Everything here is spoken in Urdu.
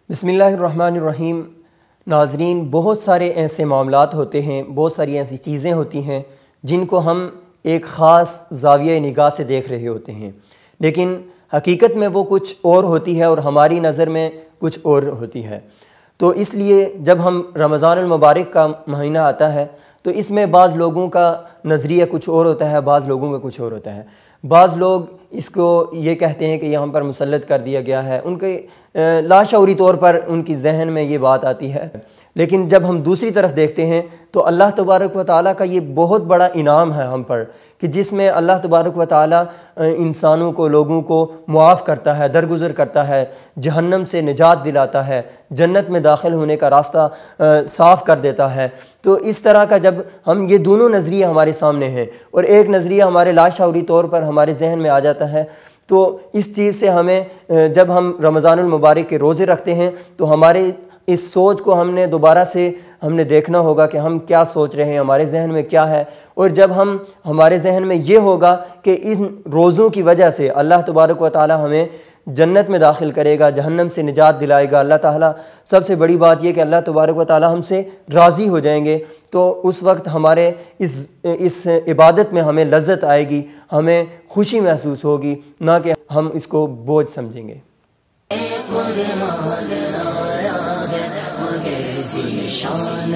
بسم اللہ الرحمن الرحیم۔ ناظرین، بہت سارے ایسے معاملات ہوتے ہیں، بہت ساری ایسی چیزیں ہوتی ہیں جن کو ہم ایک خاص زاویہ نگاہ سے دیکھ رہے ہوتے ہیں، لیکن حقیقت میں وہ کچھ اور ہوتی ہے اور ہماری نظر میں کچھ اور ہوتی ہے۔ تو اس لیے جب ہم رمضان المبارک کا مہینہ آتا ہے تو اس میں بعض لوگوں کا نظریہ کچھ اور ہوتا ہے، بعض لوگوں کا کچھ اور ہوتا ہے۔ بعض لوگ اس کو یہ کہتے ہیں کہ یہ ہم پر مسلط کر دیا گیا ہے، ان کے لاشعوری طور پر ان کی ذہن میں یہ بات آتی ہے، لیکن جب ہم دوسری طرف دیکھتے ہیں تو اللہ تبارک و تعالیٰ کا یہ بہت بڑا انعام ہے ہم پر کہ جس میں اللہ تبارک و تعالیٰ انسانوں کو، لوگوں کو معاف کرتا ہے، درگزر کرتا ہے، جہنم سے نجات دلاتا ہے، جنت میں داخل ہونے کا راستہ صاف کر دیتا ہے۔ تو اس طرح کا جب ہم یہ دونوں نظریے ہمارے سامنے ہیں اور ایک نظریہ ہمارے لاشعوری طور پر ہمارے ذہن میں آ جاتا ہے، تو اس چیز سے ہمیں جب ہم رمضان المبارک کے روزے رکھتے ہیں تو ہمارے اس سوچ کو ہم نے دوبارہ سے دیکھنا ہوگا کہ ہم کیا سوچ رہے ہیں، ہمارے ذہن میں کیا ہے۔ اور جب ہمارے ذہن میں یہ ہوگا کہ ان روزوں کی وجہ سے اللہ تبارک و تعالی ہمیں جنت میں داخل کرے گا، جہنم سے نجات دلائے گا، اللہ تعالیٰ سب سے بڑی بات یہ کہ اللہ تبارک و تعالیٰ ہم سے راضی ہو جائیں گے، تو اس وقت ہمارے اس عبادت میں ہمیں لذت آئے گی، ہمیں خوشی محسوس ہوگی، نہ کہ ہم اس کو بوجھ سمجھیں گے۔ قرآن آیا ہے مگر ذی شان